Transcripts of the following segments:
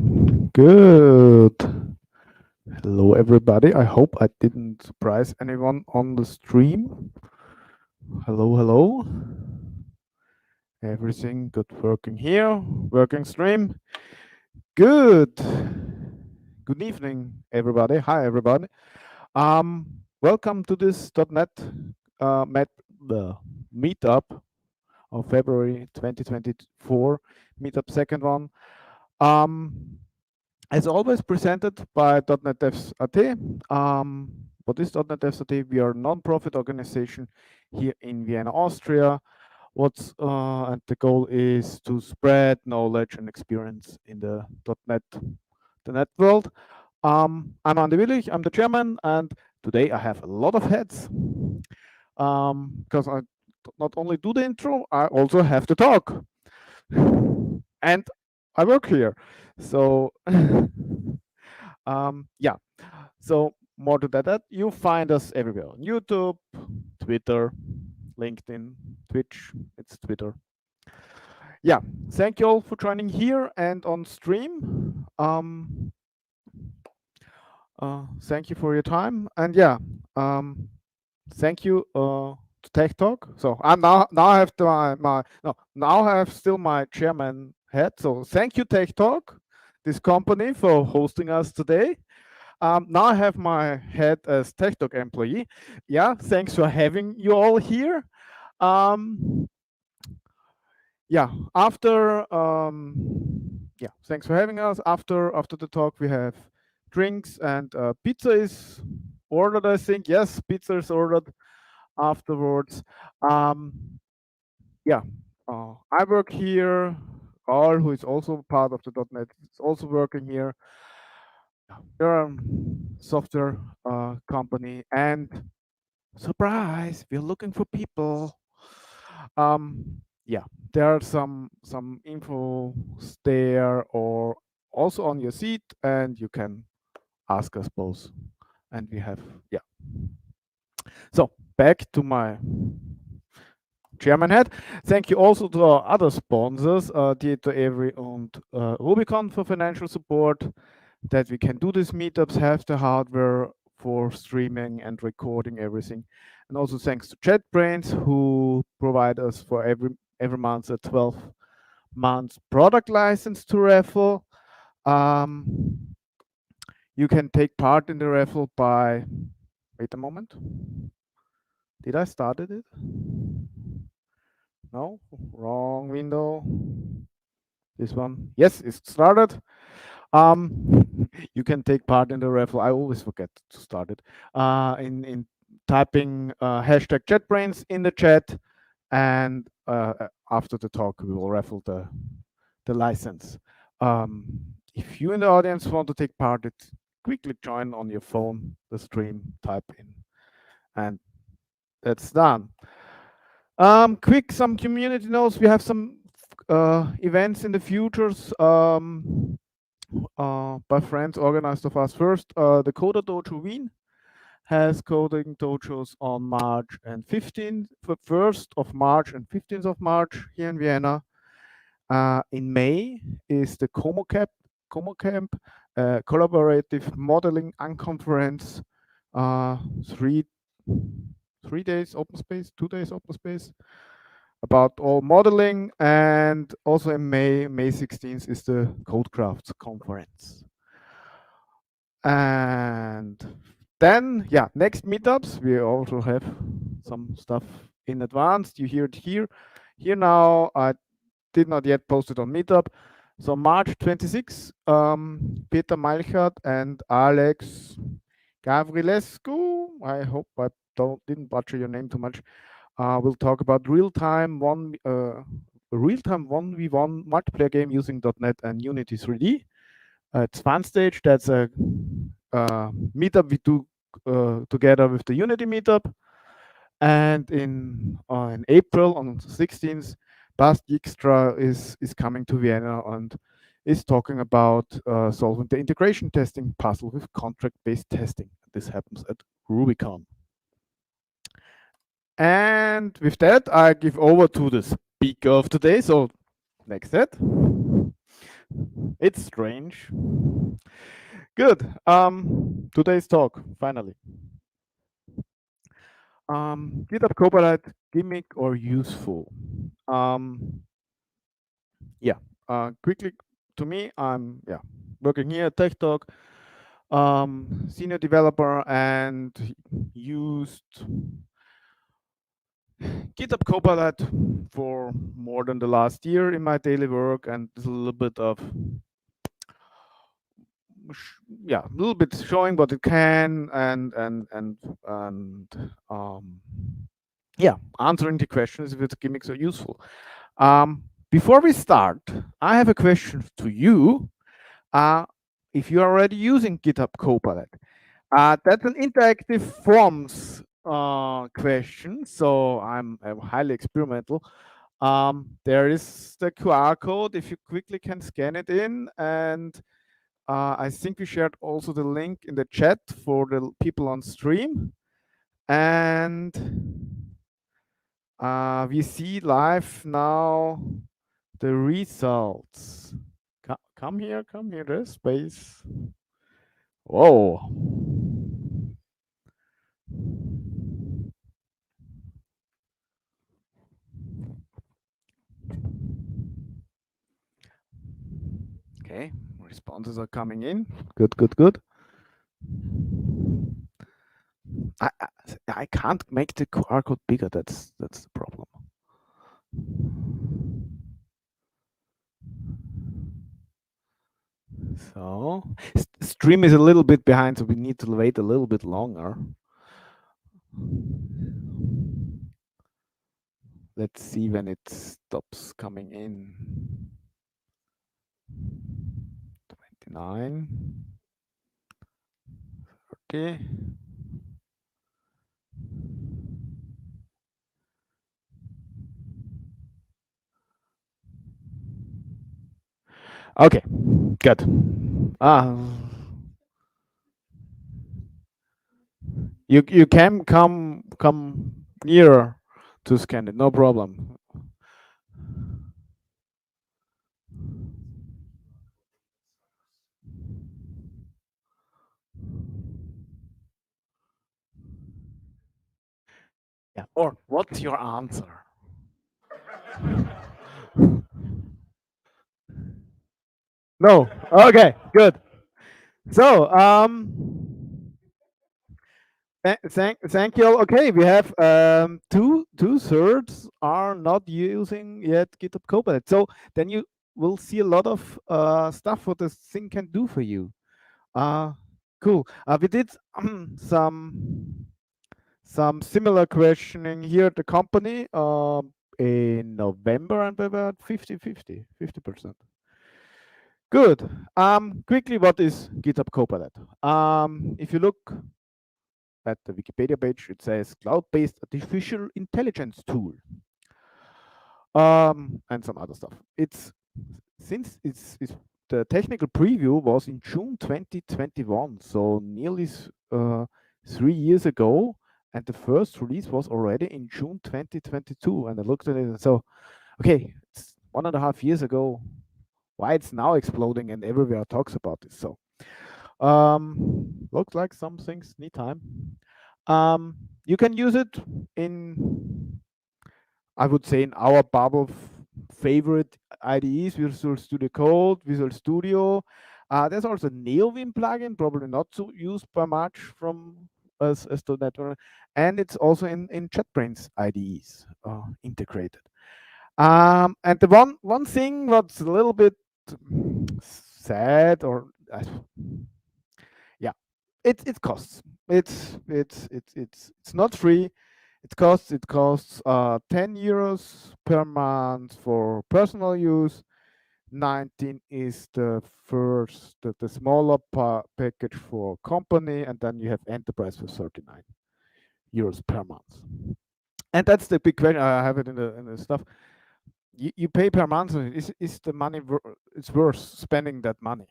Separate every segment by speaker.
Speaker 1: Good. Hello, everybody. I hope I didn't surprise anyone on the stream. Hello, hello. Everything good working here, working stream. Good. Good evening, everybody. Hi, everybody. Welcome to this .NET the Meetup of February 2024, Meetup second one. As always, presented by DotNetDevs.at. What is DotNetDevs.at? We are a non-profit organization here in Vienna, Austria. And the goal is to spread knowledge and experience in the .NET world. I'm Andy Willich, I'm the chairman, and today I have a lot of hats because I not only do the intro, I also have to talk. And I work here. So yeah, so more to that, you find us everywhere on YouTube, Twitter, LinkedIn, Twitch. It's Twitter. Yeah, thank you all for joining here and on stream. Thank you for your time, and yeah, thank you to TechTalk. So I'm now I have now I have still my chairman hat. So thank you TechTalk, this company, for hosting us today. Now I have my head as TechTalk employee. Yeah, thanks for having you all here. Yeah, thanks for having us. After the talk, we have drinks and pizza is ordered, I think. Yes, pizza is ordered afterwards. Yeah, I work here. Carl, who is also part of the .NET, is also working here. We're a software company, and surprise, we're looking for people. Yeah, there are some info there or also on your seat, and you can ask us both. And we have, yeah. So back to my chairman hat. Thank you also to our other sponsors, Dieter Avery and Rubicon, for financial support, that we can do these meetups, have the hardware for streaming and recording everything. And also thanks to JetBrains, who provide us for every month a 12-month product license to raffle. You can take part in the raffle by, wait a moment. Did I started it? No, wrong window. This one. Yes, it's started. You can take part in the raffle. I always forget to start it. In typing hashtag JetBrains in the chat, and after the talk, we will raffle the license. If you in the audience want to take part, quickly join on your phone the stream, type in, and that's done. Quick, some community notes. We have some events in the futures by friends organized of us. First, the Coder Dojo Wien has coding dojos on March and 15th, 1st of March and 15th of March here in Vienna. In May is the Como Camp, collaborative modeling unconference. 3 days open space, 2 days open space about all modeling. And also in May 16th is the Codecrafts conference. And then, yeah, next meetups, we also have some stuff in advance. You hear it here. Here now, I did not yet post it on Meetup. So March 26, Peter Malchat and Alex Gavrilescu, I hope I didn't butcher your name too much, we'll talk about real-time 1v1 multiplayer game using .NET and Unity 3D. It's FunStage. That's a meetup we do together with the Unity meetup. And in April on 16th, Bas Dijkstra is coming to Vienna and is talking about solving the integration testing puzzle with contract-based testing. This happens at Rubicon. And with that, I give over to the speaker of today. So next set. It's strange. Good. Today's talk, finally. GitHub Copilot, gimmick or useful? Yeah. Quickly, to me, I'm working here at TechTalk, senior developer, and used GitHub Copilot for more than the last year in my daily work, and there's a little bit of a little bit showing what it can and answering the questions if its gimmicks are useful. Before we start, I have a question to you. If you're already using GitHub Copilot, that's an interactive forms question, so I'm highly experimental. There is the QR code if you quickly can scan it in, and I think we shared also the link in the chat for the people on stream. And we see live now the results. Come here, there's space. Whoa. Okay, responses are coming in. Good. I can't make the QR code bigger. That's the problem. So stream is a little bit behind, so we need to wait a little bit longer. Let's see when it stops coming in. 29. 30. Okay, good. You can come nearer to scan it, no problem. Yeah. Or what's your answer? No. Okay, good. So thank you all. Okay, we have two-thirds are not using yet GitHub Copilot. So then you will see a lot of stuff what this thing can do for you. Cool. We did some similar questioning here at the company in November, and we were at 50%. Good. Quickly, what is GitHub Copilot? If you look at the Wikipedia page, it says cloud-based artificial intelligence tool, and some other stuff. Since the technical preview was in June 2021, so nearly 3 years ago, and the first release was already in June 2022. And I looked at it and so, okay, it's 1.5 years ago. Why it's now exploding and everywhere talks about this? So, looks like some things need time. You can use it in, I would say, in our bubble favorite IDEs, Visual Studio Code, Visual Studio. There's also NeoVim plugin, probably not so used by much from us as .NET, and it's also in JetBrains IDEs integrated. And the one thing what's a little bit sad, or yeah, it costs. It's not free. It costs 10 euros per month for personal use. 19 is the first, the smaller package for company, and then you have enterprise for 39 euros per month. And that's the big question. I have it in the stuff. You pay per month. Is the money it's worth spending that money?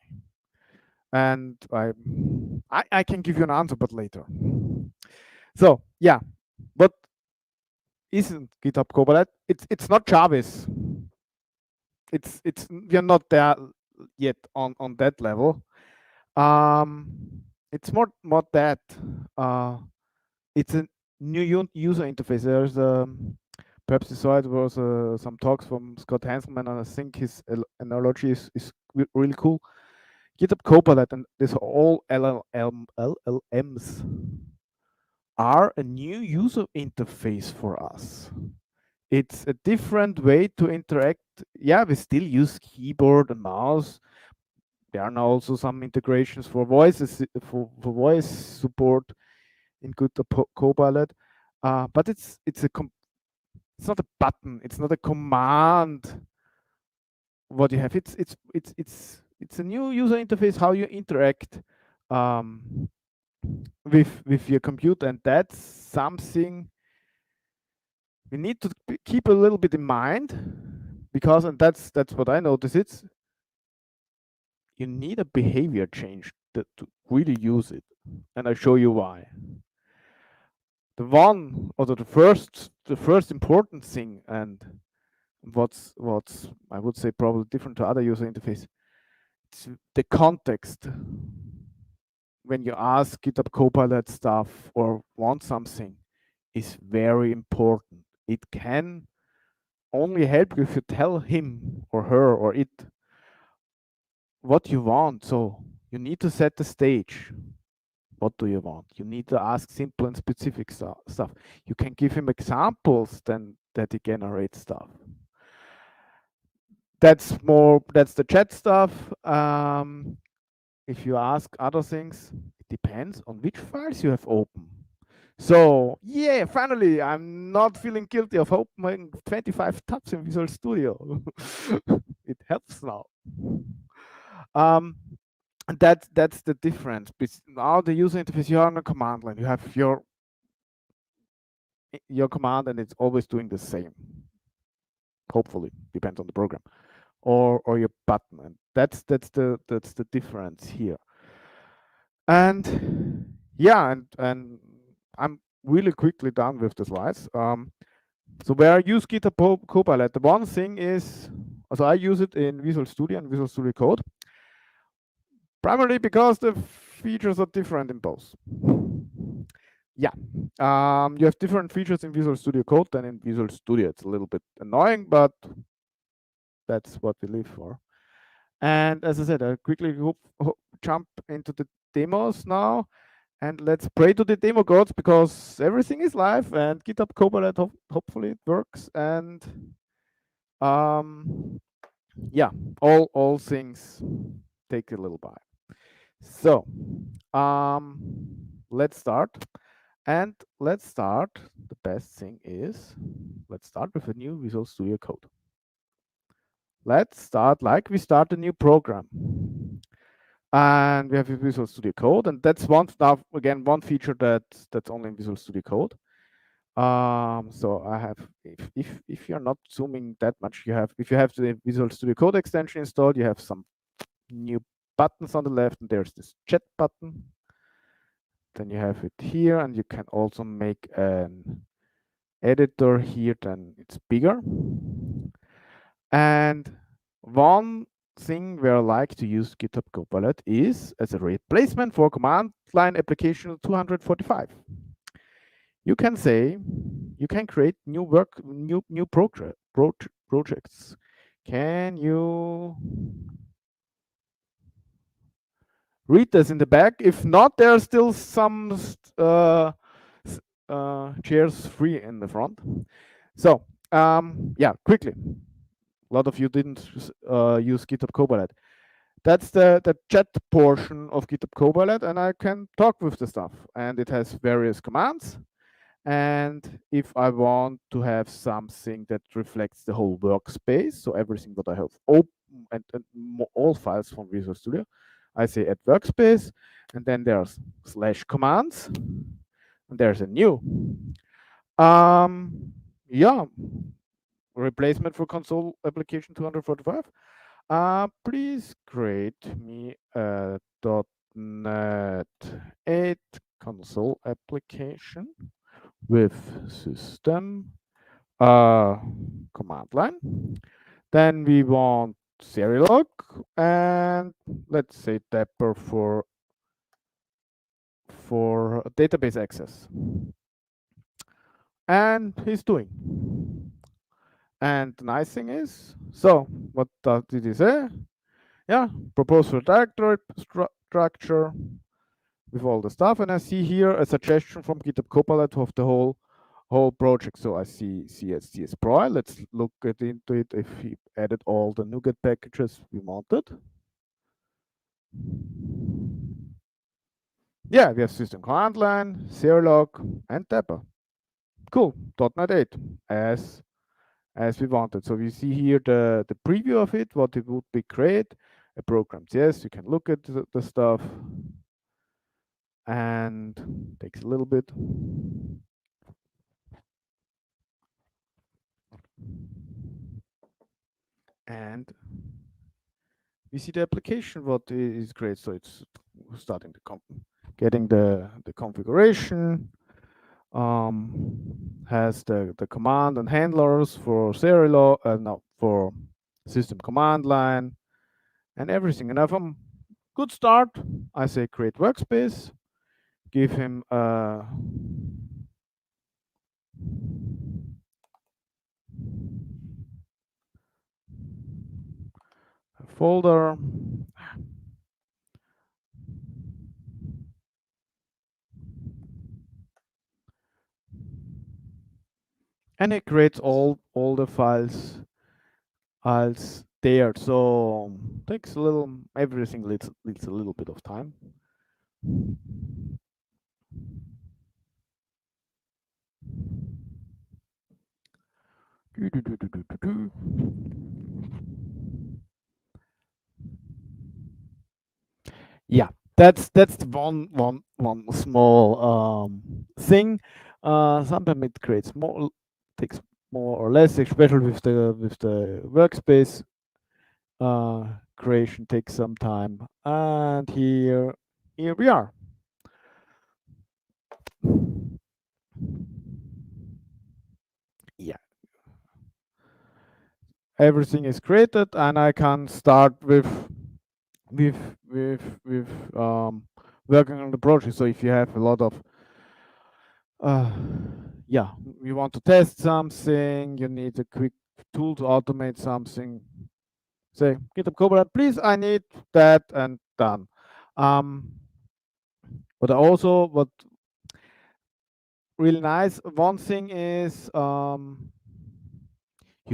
Speaker 1: And I can give you an answer, but later. So yeah, but isn't GitHub Copilot? It's not Jarvis. We're not there yet on that level. It's more that it's a new user interface. There's perhaps you saw it was some talks from Scott Hanselman, and I think his analogy is really cool. GitHub Copilot and this all LLMs are a new user interface for us. It's a different way to interact. Yeah, we still use keyboard and mouse. There are now also some integrations for voices for voice support in GitHub Copilot, but it's not a button. It's not a command. What you have, it's a new user interface. How you interact with your computer, and that's something we need to keep a little bit in mind, because and that's what I notice. It's you need a behavior change to really use it, and I show you why. The one or the first important thing, and what's I would say probably different to other user interface, it's the context. When you ask GitHub Copilot stuff or want something, is very important. It can only help you if you tell him or her or it what you want. So you need to set the stage. What do you want? You need to ask simple and specific stuff. You can give him examples then that he generates stuff. That's the chat stuff. If you ask other things, it depends on which files you have open. So yeah, finally, I'm not feeling guilty of opening 25 tabs in Visual Studio. It helps now. And that's the difference. Now the user interface, you're on a command line. You have your command, and it's always doing the same. Hopefully, depends on the program, or your button, and that's the difference here. And yeah, and I'm really quickly done with the slides. So where I use GitHub Copilot, the one thing is, so I use it in Visual Studio and Visual Studio Code, primarily because the features are different in both. Yeah, you have different features in Visual Studio Code than in Visual Studio. It's a little bit annoying, but that's what we live for. And as I said, I quickly jump into the demos now. And let's pray to the demo gods, because everything is live and GitHub Copilot, hopefully it works. And yeah, all things take a little while. So let's start. And let's start. The best thing is, let's start with a new Visual Studio Code. Let's start like we start a new program. And we have a Visual Studio Code, and that's one feature that's only in Visual Studio Code. So I have, if you're not zooming that much, if you have the Visual Studio Code extension installed, you have some new buttons on the left, and there's this chat button. Then you have it here, and you can also make an editor here, then it's bigger. And one thing where I like to use GitHub Copilot is as a replacement for command line application 245. You can say, you can create new projects. Can you read this in the back? If not, there are still some chairs free in the front. So yeah, quickly. A lot of you didn't use GitHub Copilot. That's the chat portion of GitHub Copilot, and I can talk with the stuff. And it has various commands. And if I want to have something that reflects the whole workspace, so everything that I have open and all files from Visual Studio, I say add workspace, and then there's /commands, and there's a new. Yeah, replacement for console application 245. Please create me a .NET 8 console application with system command line. Then we want Serilog and let's say Dapper for database access. And he's doing. And the nice thing is, so what did he say? Yeah, proposal directory structure with all the stuff. And I see here a suggestion from GitHub Copilot of the whole project. So I see CS Pro. Let's look into it if he added all the NuGet packages we wanted. Yeah, we have system command line, Serilog, and Dapper. Cool, .NET 8 as we wanted. So we see here the preview of it, what it would be great. A program, yes, you can look at the stuff and takes a little bit. And we see the application, what is great. So it's starting to getting the configuration, has the command and handlers for Serilog, no, for system command line and everything. And if I'm good start, I say create workspace, give him a folder. And it creates all the files there. So takes a little, everything needs a little bit of time. Yeah, that's the one small thing. Sometimes it creates more, takes more or less, especially with the workspace creation takes some time. And here we are. Yeah, everything is created, and I can start with working on the project. So if you have a lot of yeah, you want to test something, you need a quick tool to automate something, say GitHub Copilot, please, I need that, and done. But also what really nice, one thing is you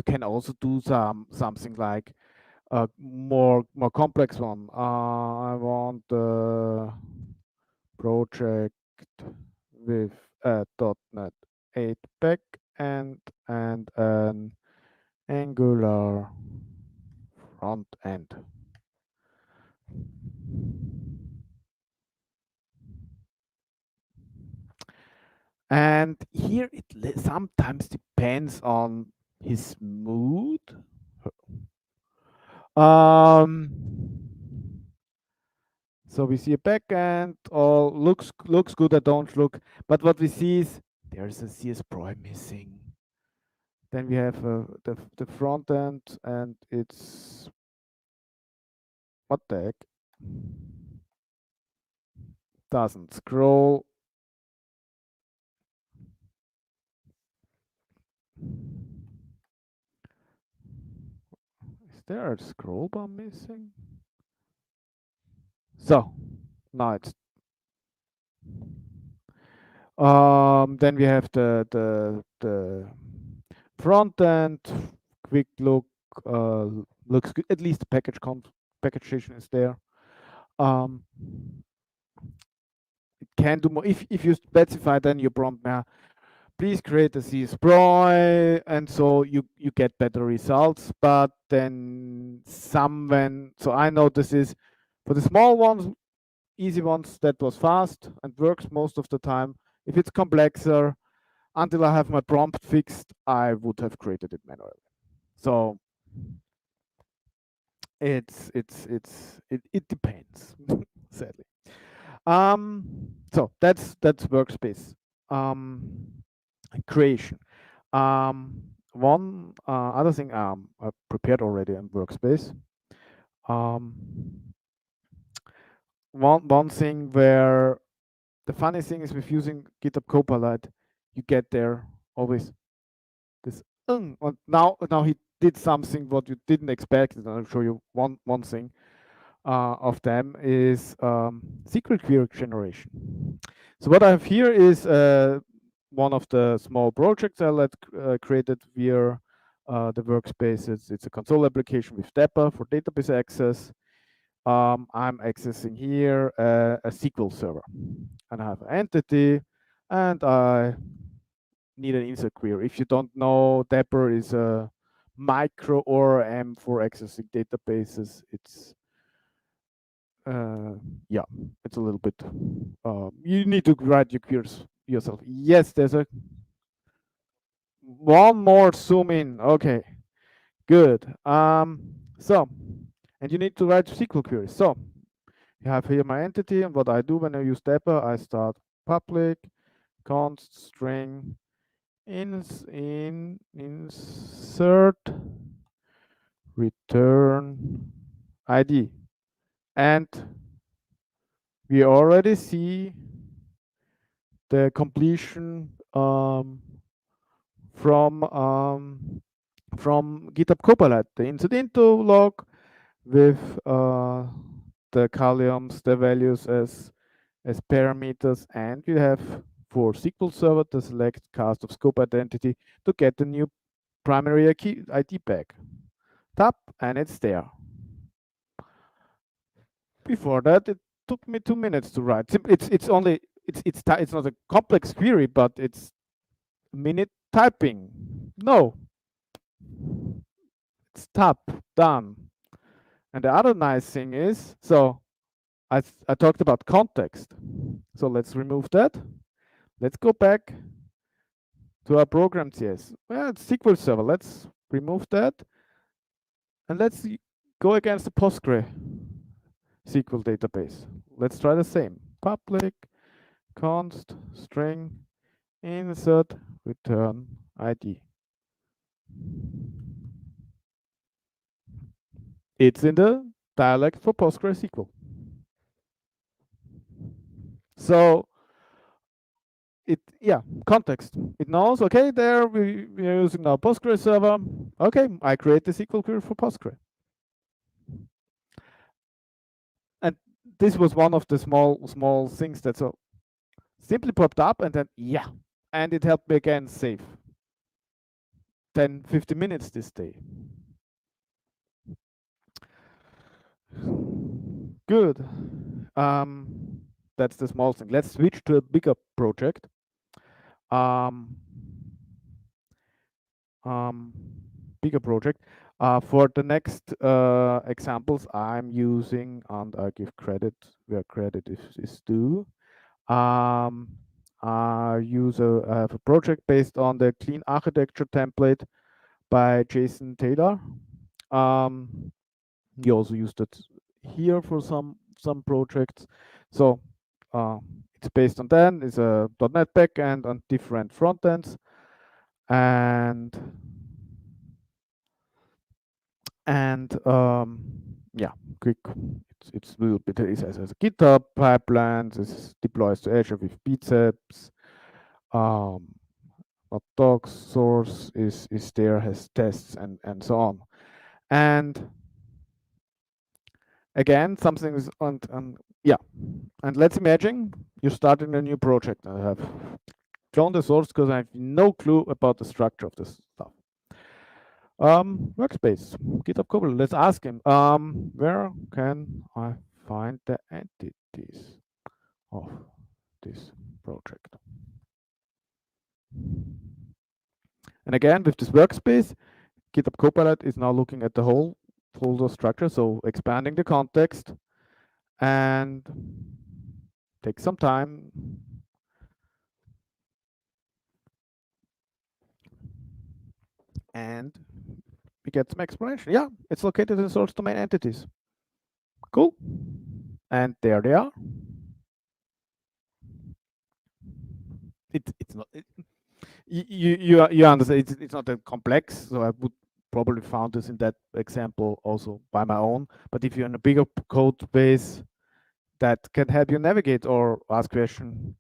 Speaker 1: can also do something like a more complex one. I want a project with a .NET 8 back end and an Angular front end. And here it sometimes depends on his mood. So we see a backend, all looks good. I don't look, but what we see is there's a CS Pro missing. Then we have the front end, and it's what the heck? Doesn't scroll. Is there a scroll bar missing? So now it's then we have the front end, quick look, looks good. At least the packaging is there. It can do more if you specify then your prompt now. Please create a CS Pro, and so you get better results. But then so I know this is for the small ones, easy ones, that was fast and works most of the time. If it's complexer, until I have my prompt fixed, I would have created it manually. So it depends, sadly. So that's workspace creation. One other thing I prepared already in workspace. One thing where the funny thing is with using GitHub Copilot, you get there always this. And now he did something what you didn't expect, and I'll show you one thing of them is SQL query generation. So what I have here is one of the small projects I created via the workspace. It's a console application with Dapper for database access. I'm accessing here a SQL server, and I have an entity, and I need an insert query. If you don't know, Dapper is a micro ORM for accessing databases. It's yeah, it's a little bit. You need to write your queries yourself. Yes, there's a one more zoom in. Okay, good. So, and you need to write SQL queries. So you have here my entity, and what I do when I use Dapper, I start public const string insert return ID, and we already see the completion from GitHub Copilot, the incidental log with the columns, the values as parameters, and you have for SQL Server the select cast of scope identity to get the new primary ID back. Tap, and it's there. Before that, it took me 2 minutes to write. It's only it's not a complex query, but it's minute typing. No, it's tap, done. And the other nice thing is, so I talked about context. So let's remove that. Let's go back to our program TS. Well, it's SQL Server. Let's remove that. And let's go against the Postgre SQL database. Let's try the same. Public const string insert return ID. It's in the dialect for PostgreSQL. So context. It knows, okay, there we are using now Postgre server. Okay, I create the SQL query for Postgre. And this was one of the small things that so simply popped up, and then and it helped me again save 10-15 minutes this day. Good. That's the small thing. Let's switch to a bigger project. Bigger project. For the next examples, I'm using, and I give credit where credit is due. I have a project based on the clean architecture template by Jason Taylor. He also used it here for some projects. So it's based on that. It's a .NET backend on different front ends, and quick. It's a little bit. It has a GitHub pipelines. It deploys to Azure with biceps. Docs source is there, has tests and so on. And again, something is on and let's imagine you're starting a new project. I have shown the source because I have no clue about the structure of this stuff. Workspace, GitHub Copilot. Let's ask him. Where can I find the entities of this project? And again, with this workspace, GitHub Copilot is now looking at the whole folder structure, so expanding the context, and take some time. And we get some explanation. Yeah, it's located in source domain entities. Cool. And there they are. It's not. You understand? It's not that complex. So I would probably found this in that example also by my own. But if you're in a bigger code base, that can help you navigate or ask question,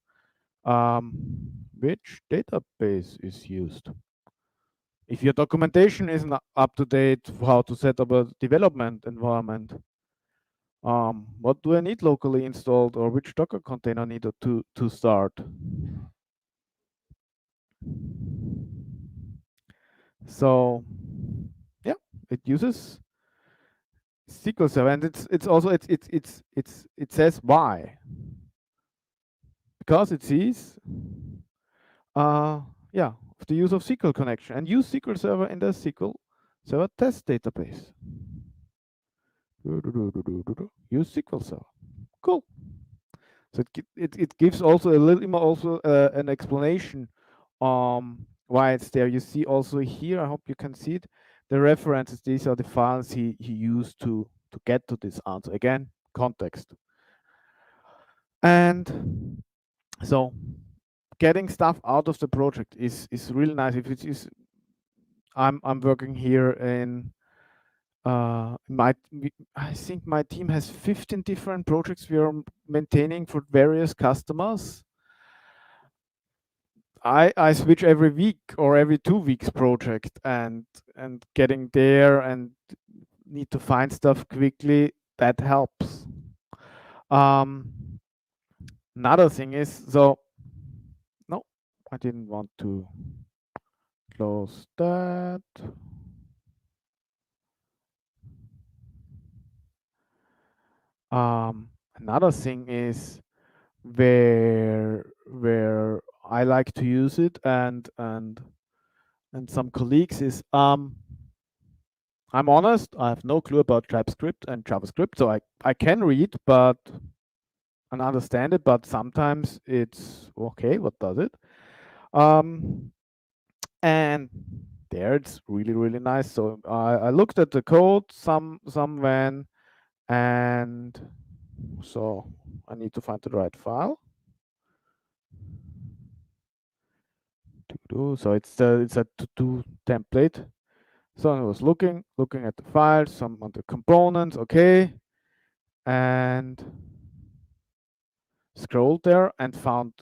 Speaker 1: which database is used? If your documentation isn't up to date for how to set up a development environment, what do I need locally installed, or which Docker container needed to start? So yeah, it uses SQL Server, and it's also it says why, because it sees yeah, the use of SQL connection, and use SQL Server in the SQL Server test database. Use SQL Server. Cool. So it gives also a little more also an explanation why it's there. You see also here, I hope you can see it, the references. These are the files he used to get to this answer. Again, context. And so getting stuff out of the project is really nice. If it is, I'm working here in I think my team has 15 different projects we are maintaining for various customers. I switch every week or every 2 weeks project, and getting there and need to find stuff quickly, that helps. Another thing is, so no, I didn't want to close that. Another thing is where I like to use it, and some colleagues is I'm honest, I have no clue about TypeScript and JavaScript, so I can read but and understand it, but sometimes it's okay, what does it? And there it's really nice. So I looked at the code some when, and so I need to find the right file. So it's a to-do template. So I was looking at the files, some on the components, okay, and scrolled there and found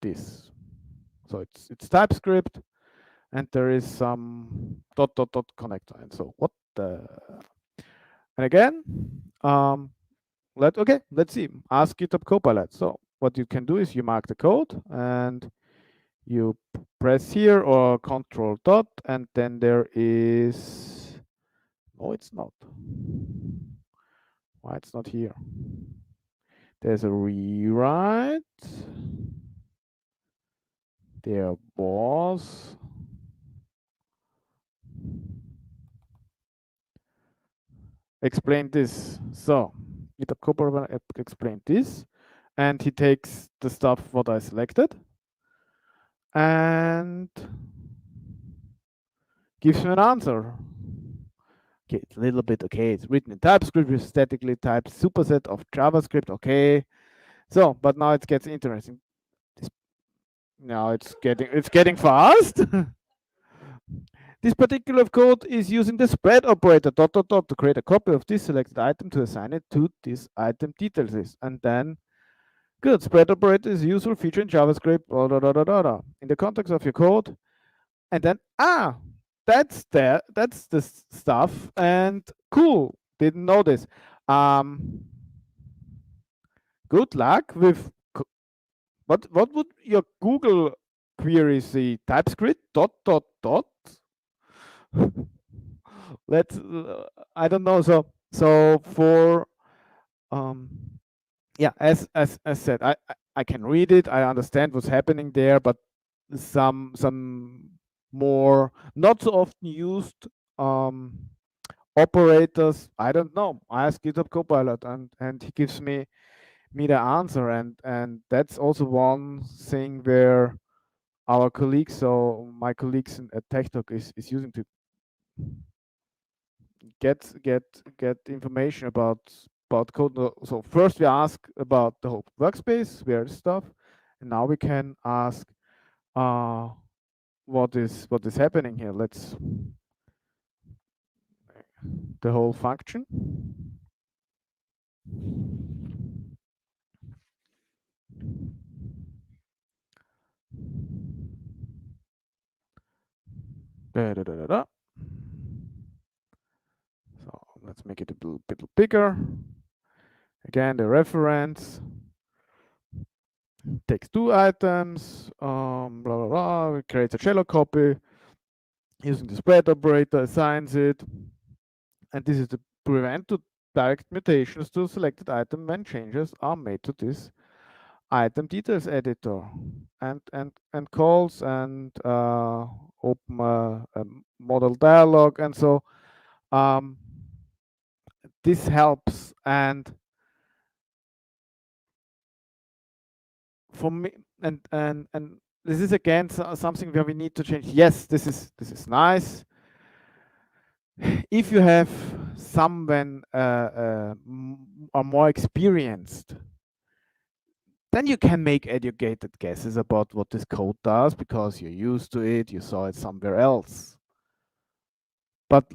Speaker 1: this. So it's TypeScript, and there is some dot connector. And so what the? And again, let's see. Ask GitHub Copilot. So what you can do is you mark the code and you press here or Control dot, and then there is. No, it's not. Why it's not here? There's a rewrite. There was. Explain this. So GitHub Copilot explained this, and he takes the stuff what I selected and gives me an answer. Okay, it's a little bit okay. It's written in TypeScript with statically typed superset of JavaScript. Okay. So, but now it gets interesting. Now it's getting fast. This particular code is using the spread operator to create a copy of this selected item to assign it to this item details list. And then, good, spread operator is a useful feature in JavaScript, in the context of your code. And then, that's the stuff, and cool, didn't know this. Good luck with, what would your Google query say? TypeScript, let's I don't know. So for yeah, as said, I can read it, I understand what's happening there, but some more not so often used operators, I don't know. I ask GitHub Copilot, and he gives me the answer, and that's also one thing where our colleagues, so my colleagues at TechTalk is using to get information about code. So first we ask about the whole workspace, where is stuff, and now we can ask what is happening here. Let's the whole function. Da, da, da, da, da. So let's make it a little bit bigger. Again, the reference takes two items, blah, blah, blah, creates a shallow copy, using the spread operator, assigns it, and this is to prevent to direct mutations to selected item when changes are made to this item details editor, and calls and open a model dialog, and so this helps. And for me, and this is again something where we need to change. Yes, this is nice. If you have someone are more experienced, then you can make educated guesses about what this code does because you're used to it, you saw it somewhere else. But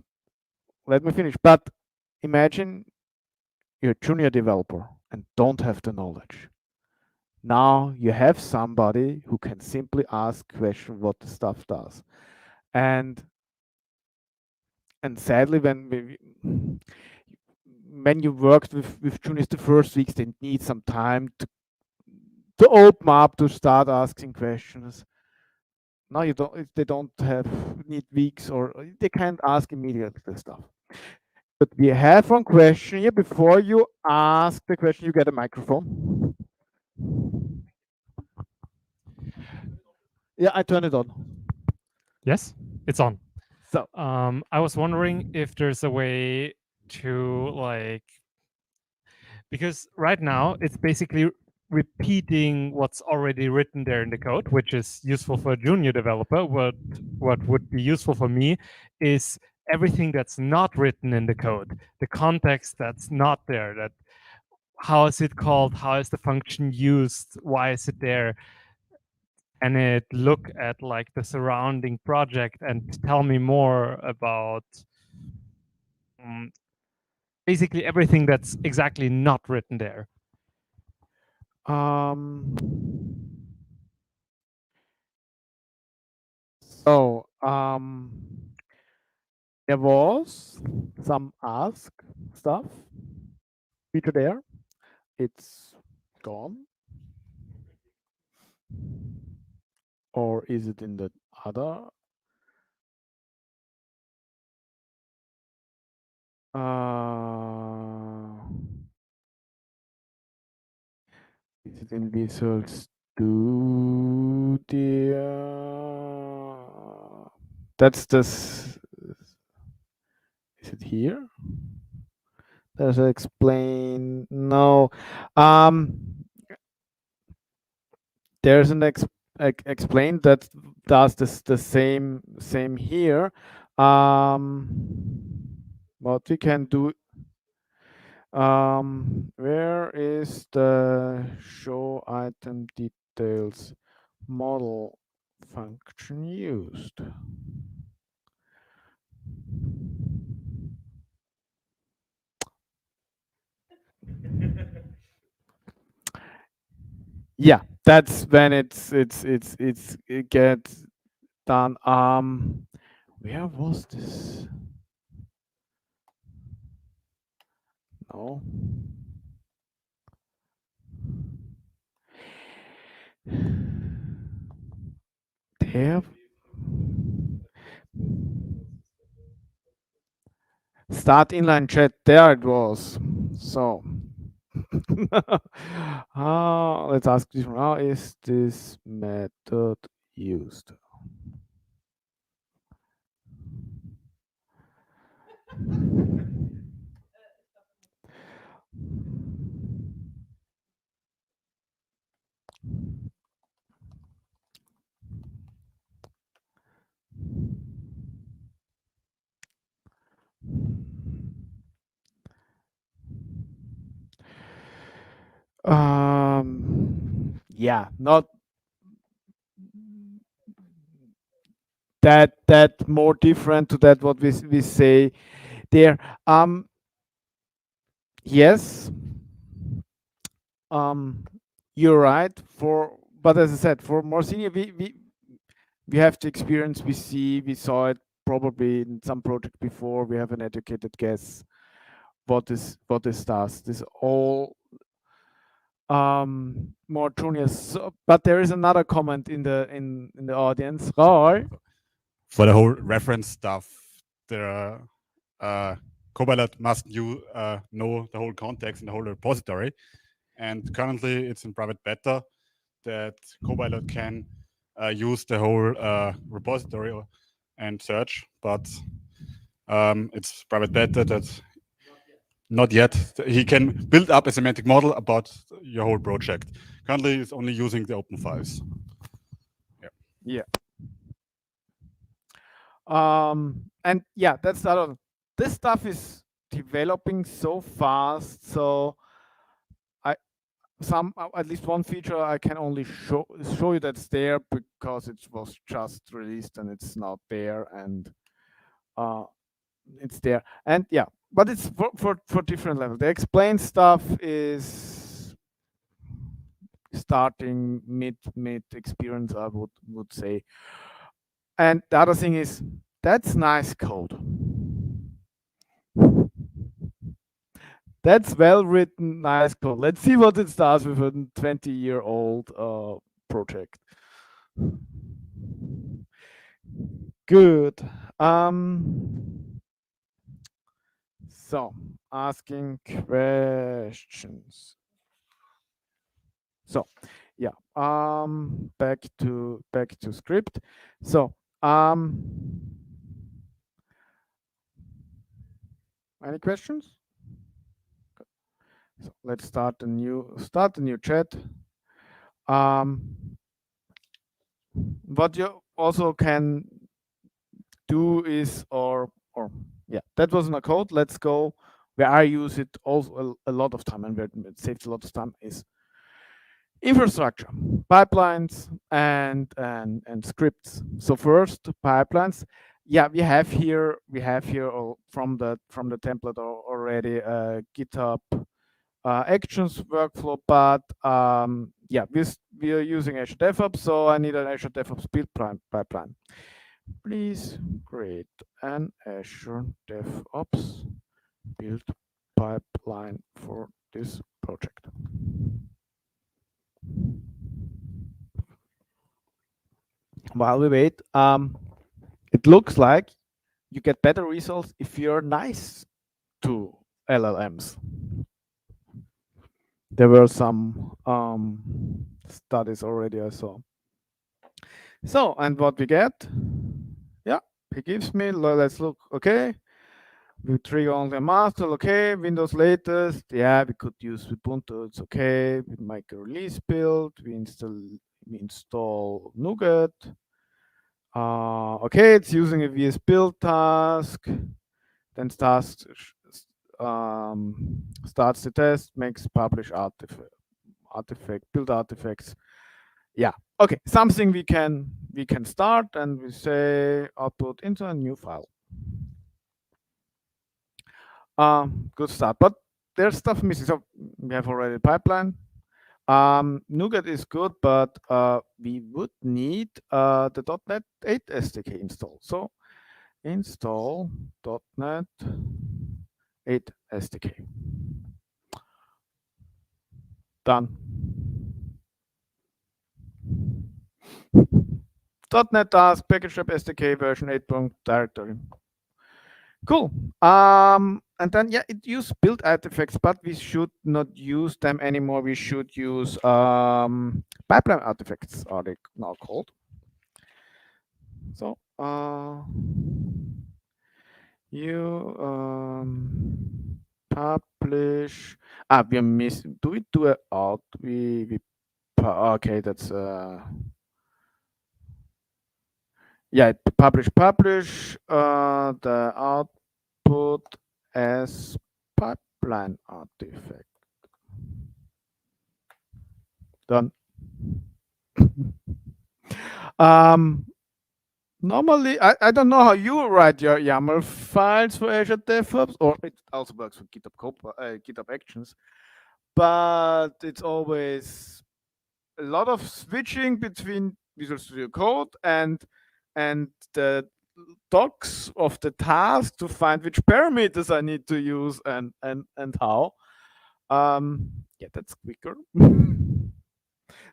Speaker 1: let me finish. But imagine you're a junior developer and don't have the knowledge. Now you have somebody who can simply ask question what the stuff does. And sadly, when you worked with juniors the first weeks, they need some time to open up, to start asking questions. Now you don't, they don't need weeks, or they can't ask immediately the stuff. But we have one question here. Before you ask the question, you get a microphone. Yeah, I turn it on.
Speaker 2: Yes, it's on.
Speaker 1: So
Speaker 2: I was wondering if there's a way to like, because right now it's basically repeating what's already written there in the code, which is useful for a junior developer. What would be useful for me is everything that's not written in the code, the context that's not there, that how is it called, how is the function used, why is it there, and it look at like the surrounding project and tell me more about basically everything that's exactly not written there.
Speaker 1: So there was some ask stuff feature there. It's gone. Or is it in the other? Is it in Visual Studio? That's this. Is it here? Does it explain? No. There's an explain that does this the same here. What we can do. Where is the show item details model function used? Yeah, that's when it gets done. Where was this? No. There. Start inline chat. There it was. So. Let's ask this one. How is this method used? Yeah, not that more different to that what we say. there. Yes, you're right. But as I said, for more senior, we have the experience. We saw it probably in some project before. We have an educated guess what this does. This all more juniors. So, but there is another comment in the audience. Roy.
Speaker 3: For the whole reference stuff, the Copilot must know the whole context and the whole repository. And currently, it's in private beta that Copilot can use the whole repository and search, but it's private beta that not yet. He can build up a semantic model about your whole project. Currently, he's only using the open files.
Speaker 1: Yeah. And yeah, that's the other. This stuff is developing so fast, so at least one feature I can only show you that's there because it was just released and it's not there, and it's there. And yeah, but it's for different level. The explain stuff is starting mid experience, I would say. And the other thing is, that's nice code. That's well written, nice code. Let's see what it does with a 20-year-old project. Good. So asking questions. So yeah, back to script. So any questions? So let's start a new chat. What you also can do is, or yeah, that wasn't a code. Let's go where I use it also a lot of time and where it saves a lot of time is infrastructure, pipelines, and scripts. So first, pipelines. Yeah, we have here from the template already GitHub Actions workflow, but yeah, we are using Azure DevOps, so I need an Azure DevOps build pipeline. Please create an Azure DevOps build pipeline for this project. While we wait, it looks like you get better results if you're nice to LLMs. There were some studies already I saw. So, and what we get? Yeah, he gives me, let's look, okay. We trigger only a master, okay. Windows latest, yeah, we could use Ubuntu, it's okay. We make a release build, we install NuGet. Okay, it's using a VS build task, then starts the test, makes publish artifact, build artifacts. Yeah, okay, something we can start, and we say output into a new file. Good start, but there's stuff missing. So we have already a pipeline. NuGet is good, but we would need the .NET 8 SDK installed. So install .NET 8 SDK. Done. .NET task package wrap SDK version 8. Directory. Cool. And then yeah, it uses build artifacts, but we should not use them anymore. We should use pipeline artifacts, are they now called. So you publish. We are missing. Do we do it out? Okay, that's yeah, publish the output as pipeline artifact. Done. Normally, I don't know how you write your YAML files for Azure DevOps, or it also works for GitHub Actions, but it's always a lot of switching between Visual Studio Code and the docs of the task to find which parameters I need to use and how. Yeah, that's quicker.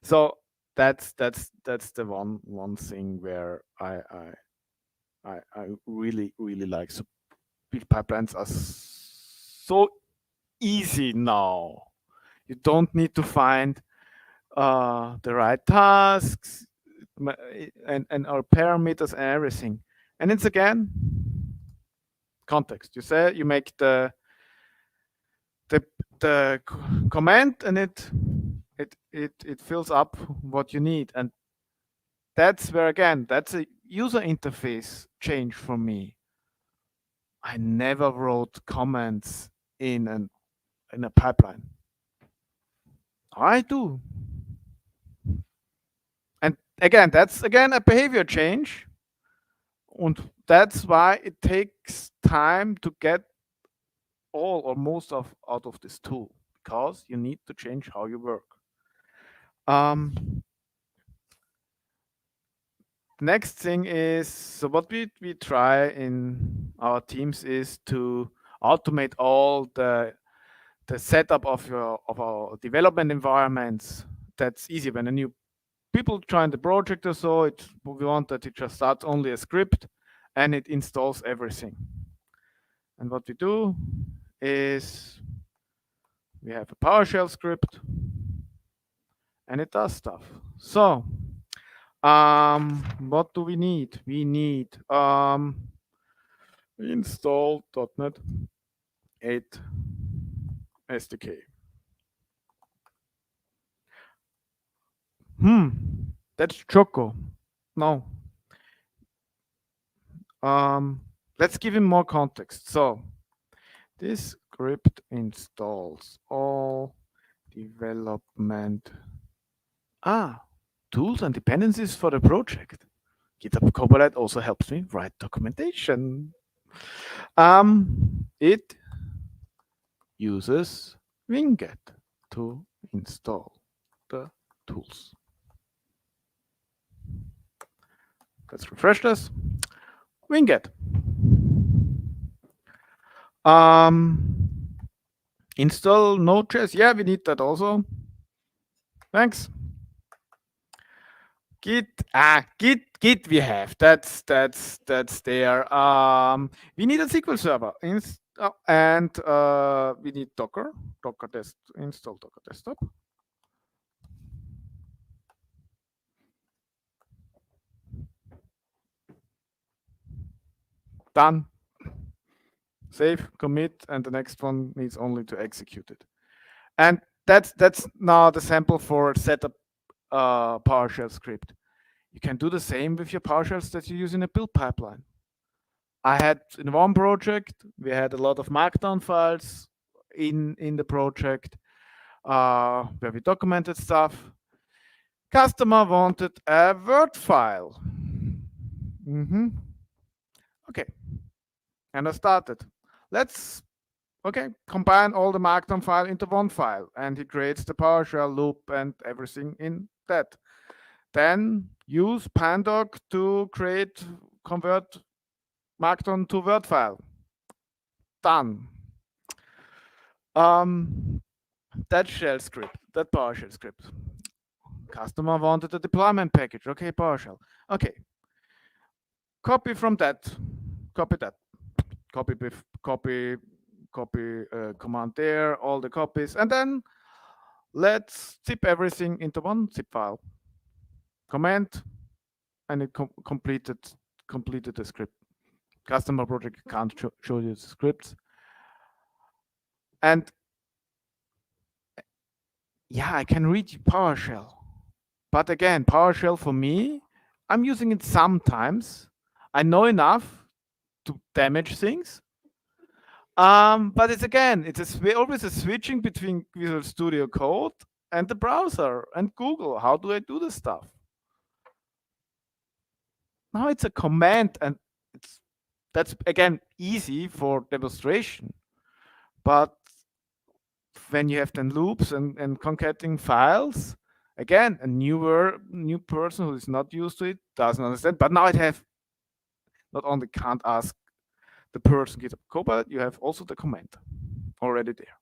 Speaker 1: So that's the one thing where I really like. So build pipelines are so easy now. You don't need to find the right tasks and our parameters and everything. And it's again context. You make the comment and it fills up what you need. And that's where again, that's a user interface change for me. I never wrote comments in a pipeline. I do. And again, that's again a behavior change. And that's why it takes time to get all or most out of this tool, because you need to change how you work. Next thing is, so what we try in our teams is to automate all the setup of our development environments. That's easy when a new people join the project or so. We want that it just starts only a script and it installs everything. And what we do is we have a PowerShell script and it does stuff. So what do we need? We need install .NET 8 SDK. That's Choco. No. Let's give him more context. So this script installs all development tools and dependencies for the project. GitHub Copilot also helps me write documentation. It uses Winget to install the tools. Let's refresh this. Winget. Install Node.js. Yeah, we need that also. Thanks. Git we have. That's there. We need a SQL server and we need Docker install Docker desktop. Done. Save, commit, and the next one needs only to execute it. And that's now the sample for setup PowerShell script. You can do the same with your PowerShells that you use in a build pipeline. I had in one project, we had a lot of markdown files in the project where we documented stuff. Customer wanted a Word file. Okay, and I started. Let's combine all the markdown file into one file, and he creates the PowerShell loop and everything in that. Then use pandoc to convert markdown to Word file. Done. That shell script, that PowerShell script. Customer wanted a deployment package. Okay, PowerShell. Okay. Copy from that. Copy that. Copy command there, all the copies, and then let's zip everything into one zip file. Comment, and it completed the script. Customer project can't show you the scripts. And yeah, I can read PowerShell. But again, PowerShell for me, I'm using it sometimes. I know enough to damage things. But it's always a switching between Visual Studio Code and the browser and Google. How do I do this stuff? now it's a command, and that's again easy for demonstration. But when you have then loops and concatenating files, again, a new person who is not used to it doesn't understand. But now it have not only can't ask the person GitHub Copilot, you have also the command already there.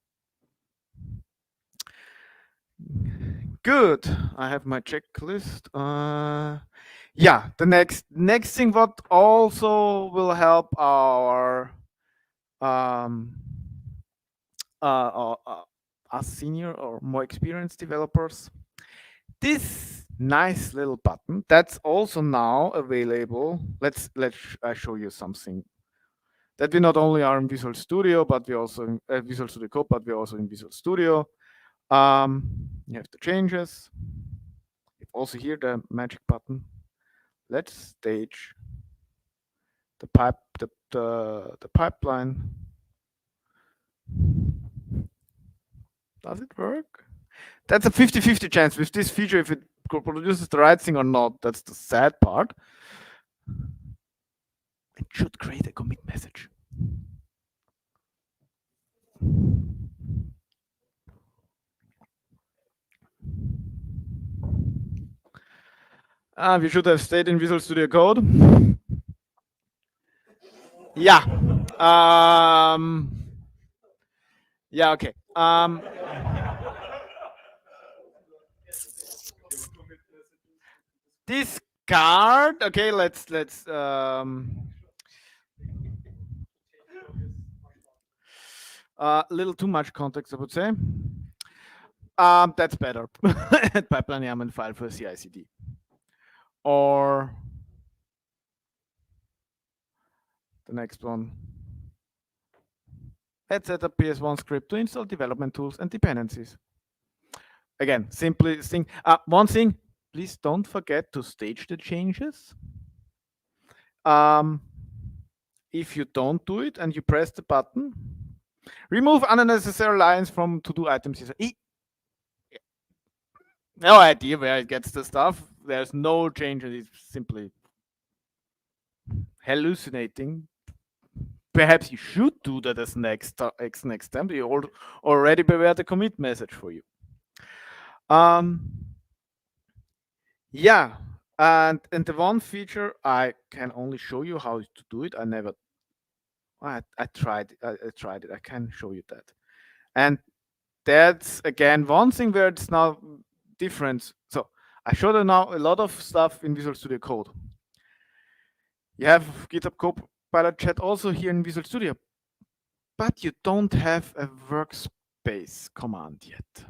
Speaker 1: Good. I have my checklist. Yeah, the next thing what also will help our us senior or more experienced developers. This nice little button that's also now available. Let's show you something that we not only are in Visual Studio, but we also in Visual Studio Code, but we're also in Visual Studio. You have the changes. Also here the magic button. Let's stage the pipeline. Does it work? That's a 50-50 chance with this feature if it produces the right thing or not. That's the sad part. It should create a commit message. We should have stayed in Visual Studio Code. Yeah. Yeah, okay. This card, okay, let's a little too much context, I would say. That's better. Pipeline YAML file for CI/CD. Or the next one. Let's set up PS1 script to install development tools and dependencies. Again, simply thing. One thing, please don't forget to stage the changes. If you don't do it and you press the button, remove unnecessary lines from to-do items. No idea where it gets the stuff. There's no change. It's simply hallucinating. Perhaps you should do that as next time. You already prepared the commit message for you. Yeah, and the one feature I can only show you how to do it. I tried it. I can show you that. And that's again one thing where it's now different. So I showed you now a lot of stuff in Visual Studio Code. You have GitHub Copilot chat also here in Visual Studio, but you don't have a workspace command yet.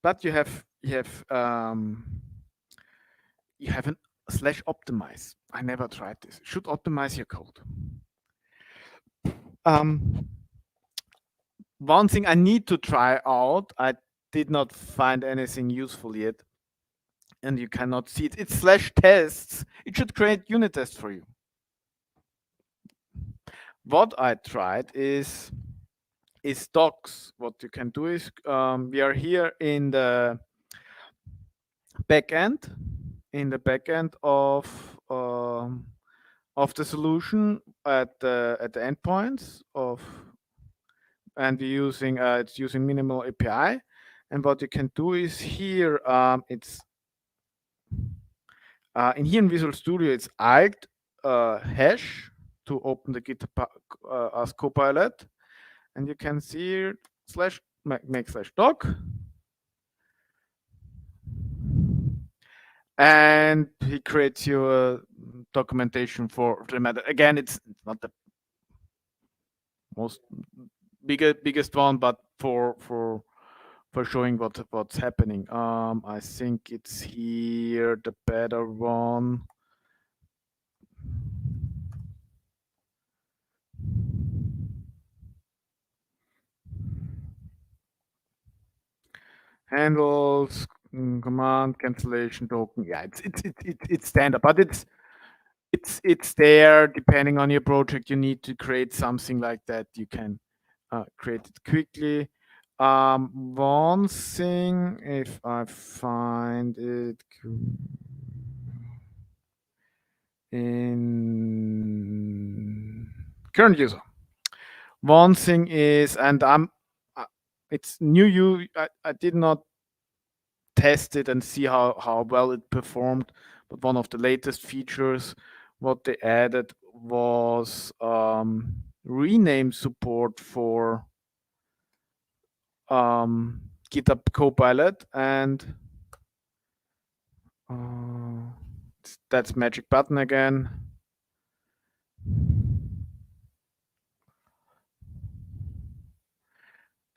Speaker 1: But you have an /optimize. I never tried this. Should optimize your code. One thing I need to try out. I did not find anything useful yet, and you cannot see it. It's /tests. It should create unit tests for you. What I tried is docs. What you can do is we are here in the backend, of the solution at the endpoints of, and we're using it's using minimal API. And what you can do is here it's in here in Visual Studio it's alt hash to open the GitHub as Copilot, and you can see here make /doc, and he creates you a documentation for the method. Again, it's not the most biggest one, but for showing what's happening. I think it's here the better one. Handles, command cancellation token. Yeah, it's standard, but it's there. Depending on your project, you need to create something like that. You can create it quickly. One thing, if I find it in current user, one thing is, and it's new. I did not test it and see how well it performed, but one of the latest features what they added was rename support for GitHub Copilot, and that's magic button again.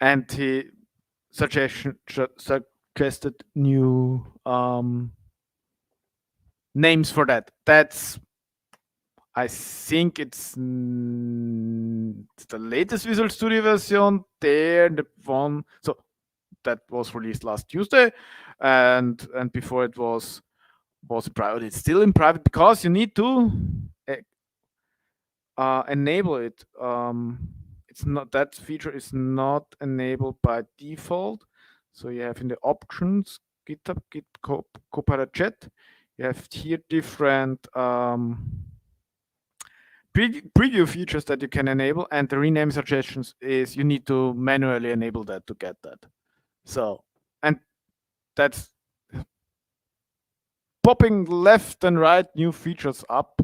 Speaker 1: And he suggested new names for that. That's, I think it's the latest Visual Studio version. The one, so that was released last Tuesday, and before it was private. It's still in private because you need to enable it. It's not, that feature is not enabled by default. So you have in the options GitHub Copilot chat. You have here different preview features that you can enable, and the rename suggestions is you need to manually enable that to get that. So, and that's popping left and right new features up.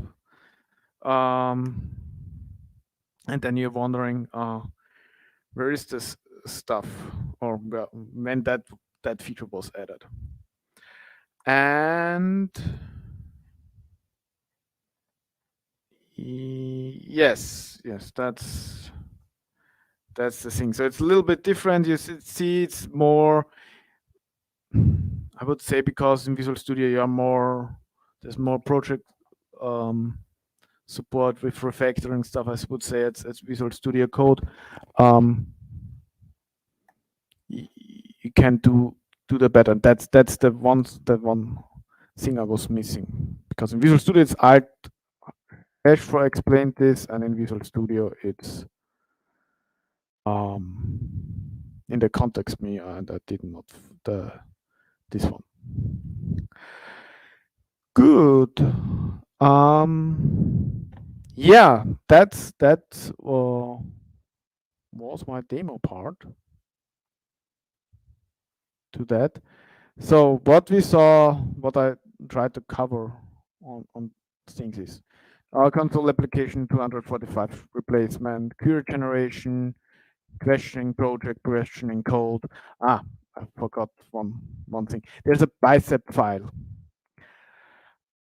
Speaker 1: And then you're wondering, where is this stuff, or when that feature was added. And yes, that's the thing. So it's a little bit different. You see, it's more, I would say, because in Visual Studio there's more project support with refactoring stuff. I would say it's Visual Studio Code. You can do the better. That's the one thing I was missing, because in Visual Studio it's Alt Hash for explained this, and in Visual Studio it's in the context me, and I did not this one. Good. Yeah, that was my demo part to that. So what we saw, what I tried to cover on things is our console application 245 replacement, query generation, questioning project, questioning code. I forgot one thing. There's a bicep file.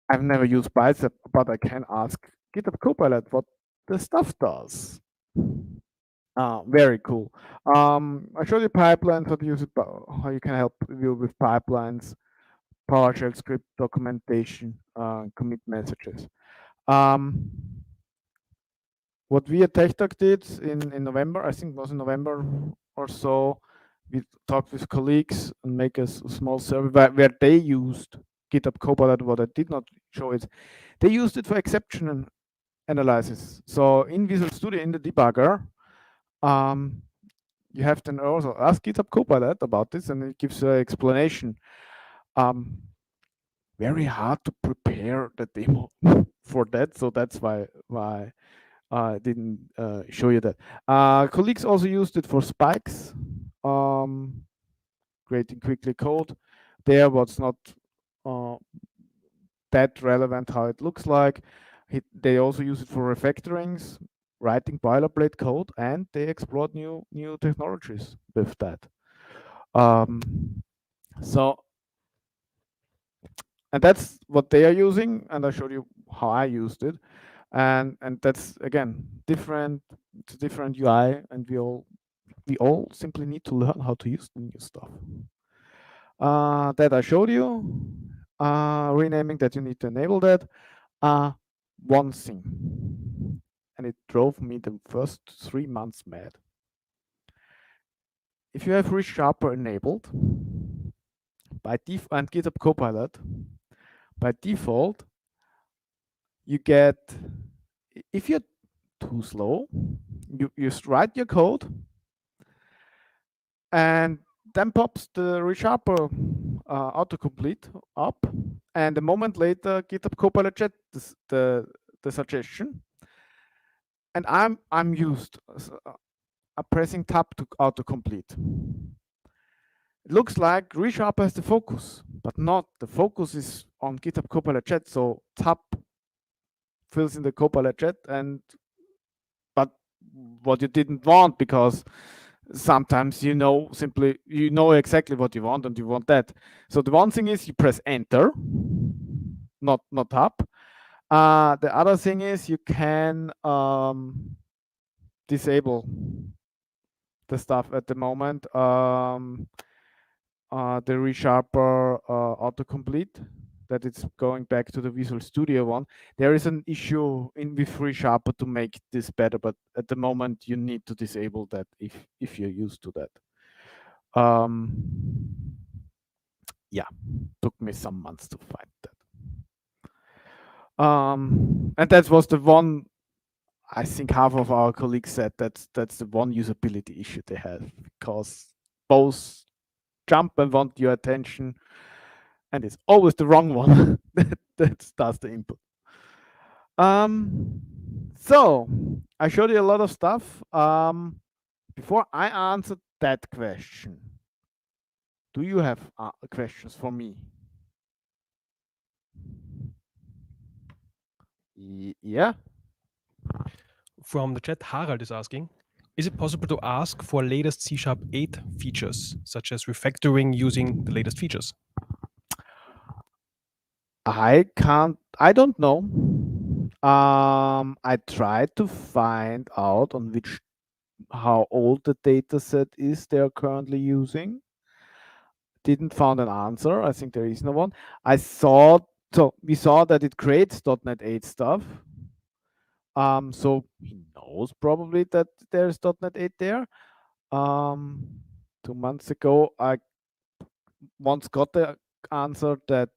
Speaker 1: I've never used bicep, but I can ask GitHub Copilot what the stuff does. Very cool. I showed you pipelines, how to use it, how you can help you with pipelines, PowerShell script documentation, commit messages. What we at TechTalk did in November, I think it was in November or so, we talked with colleagues and make a small survey where they used GitHub Copilot. What I did not show is they used it for exception analysis. So in Visual Studio, in the debugger, you have to also ask GitHub Copilot about this, and it gives an explanation. Very hard to prepare the demo for that, so that's why I didn't show you that. Colleagues also used it for spikes, creating quickly code. There, what's not that relevant how it looks like. They also use it for refactorings, writing boilerplate code, and they explored new technologies with that. So, and that's what they are using, and I showed you how I used it, and that's again different. It's a different UI, and we all simply need to learn how to use the new stuff. That I showed you. Renaming, that you need to enable that. One thing, and it drove me the first 3 months mad. If you have ReSharper enabled by default and GitHub Copilot, by default, you get, if you're too slow, you write your code, And then pops the resharper autocomplete up, and a moment later, GitHub Copilot chat the suggestion, and I'm used pressing tab to autocomplete. It looks like resharper has the focus, but not. The focus is on GitHub Copilot chat, so tab fills in the Copilot chat, but what you didn't want, because sometimes you know exactly what you want and you want that. So the one thing is you press enter, not tab. The other thing is you can disable the stuff at the moment. The resharper autocomplete, that it's going back to the Visual Studio one. There is an issue with resharper to make this better, but at the moment you need to disable that if you're used to that. Yeah, took me some months to find that. And that was the one, I think half of our colleagues said that's the one usability issue they have, because both jump and want your attention, and it's always the wrong one that does the input. So I showed you a lot of stuff. Before I answer that question, do you have questions for me? Yeah.
Speaker 4: From the chat, Harald is asking, is it possible to ask for latest C# 8 features, such as refactoring using the latest features?
Speaker 1: I don't know. I tried to find out on how old the data set is they're currently using. Didn't find an answer. I think there is no one. We saw that it creates .NET 8 stuff. So he knows probably that there's .NET 8 there. 2 months ago, I once got the answer that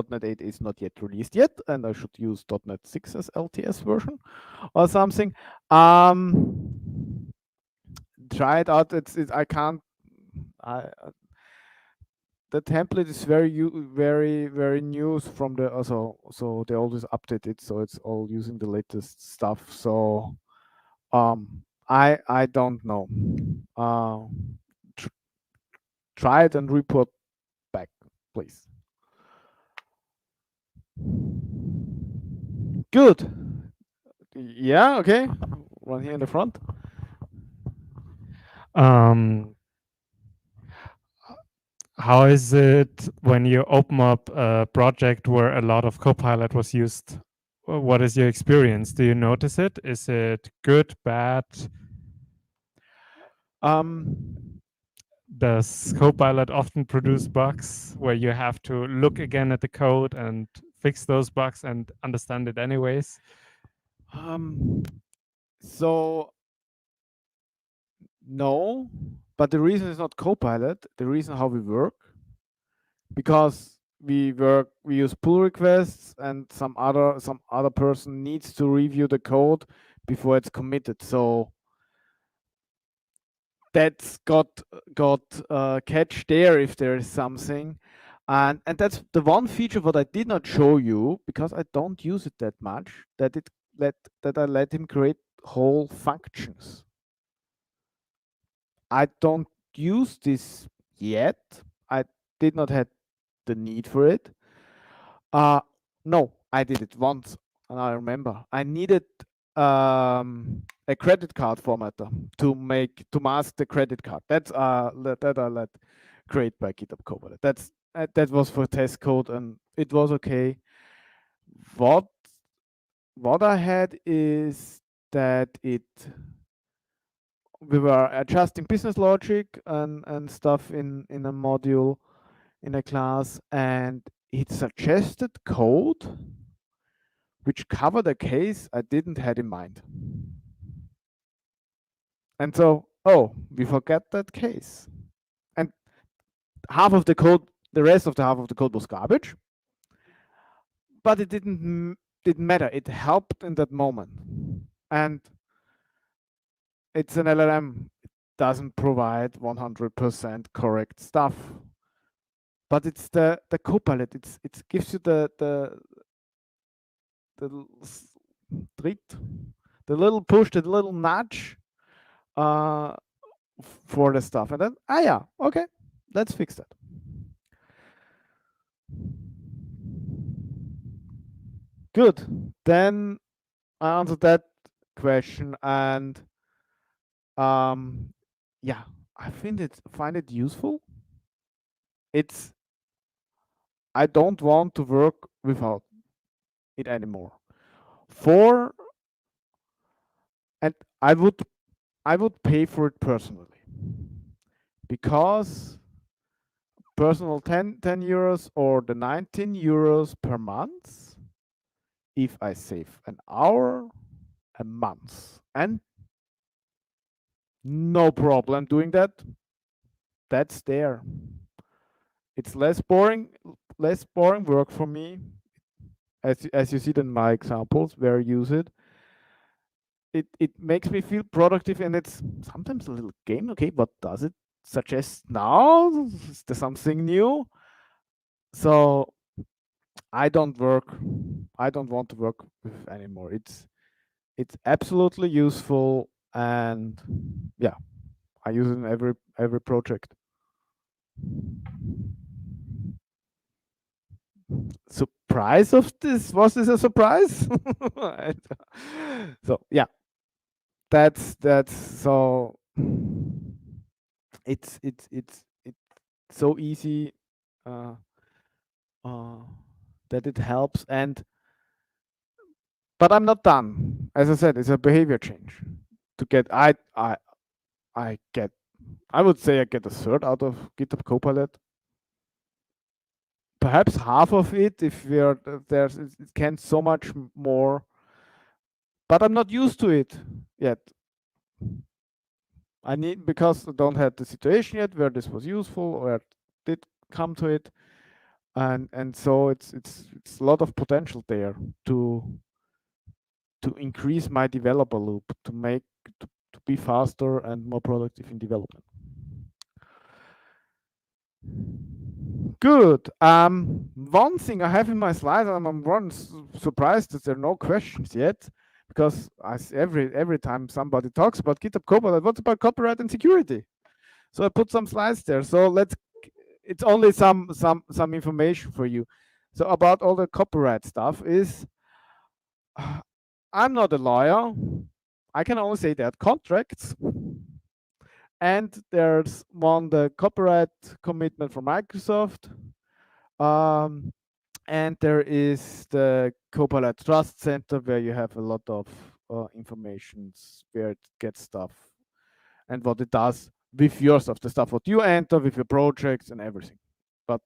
Speaker 1: .NET 8 is not yet released yet, and I should use .NET 6 as LTS version or something. Try it out. I can't. The template is very new from the so they always update it, so it's all using the latest stuff. So I don't know. Try it and report back, please. Good. Yeah, okay. One here in the front.
Speaker 2: How is it when you open up a project where a lot of Copilot was used? What is your experience? Do you notice it? Is it good, bad? Does Copilot often produce bugs where you have to look again at the code and fix those bugs and understand it anyways?
Speaker 1: So no, but the reason is not Copilot. The reason how we work, because we use pull requests, and some other person needs to review the code before it's committed. So that's got catch there if there is something, and that's the one feature what I did not show you because I don't use it that much. That I let him create whole functions. I don't use this yet. I did not have the need for it. No, I did it once, and I remember I needed a credit card formatter to mask the credit card. That's that I let create by GitHub Copilot. That was for test code, and it was okay. What I had is that we were adjusting business logic and stuff in a module in a class, and it suggested code which covered a case I didn't had in mind. And so, we forgot that case. And the rest of the half of the code was garbage, but it didn't matter. It helped in that moment. And it's an LLM. doesn't provide 100% correct stuff. But it's the Copilot. It gives you the treat, the little push, the little nudge for the stuff, and then yeah, okay, let's fix that. Good. Then I answered that question, and yeah, I find it useful. I don't want to work without it anymore. And I would pay for it personally, because personal 10 euros or the 19 euros per month, if I save an hour a month, and no problem doing that, that's there. It's less boring work for me, as you see it in my examples where I use it. It makes me feel productive, and it's sometimes a little game. Okay, what does it suggest now? Is there something new? So I don't want to work with anymore. It's absolutely useful, and yeah, I use it in every project. Surprise of this? Was this a surprise? So yeah, that's so it's so easy that it helps. But I'm not done. As I said, it's a behavior change to get. I would say I get a third out of GitHub Copilot. Perhaps half of it, if it can so much more, but I'm not used to it yet. Because I don't have the situation yet where this was useful or did come to it, and so it's a lot of potential there to increase my developer loop, to be faster and more productive in development. Good. One thing I have in my slides, and I'm surprised that there are no questions yet, because every time somebody talks about GitHub Copilot, what about copyright and security? So I put some slides there. So it's only some information for you. So about all the copyright stuff is, I'm not a lawyer. I can only say that contracts, and there's the copyright commitment from Microsoft, and there is the Copilot Trust Center, where you have a lot of information where it gets stuff and what it does with your stuff, the stuff what you enter with your projects and everything. But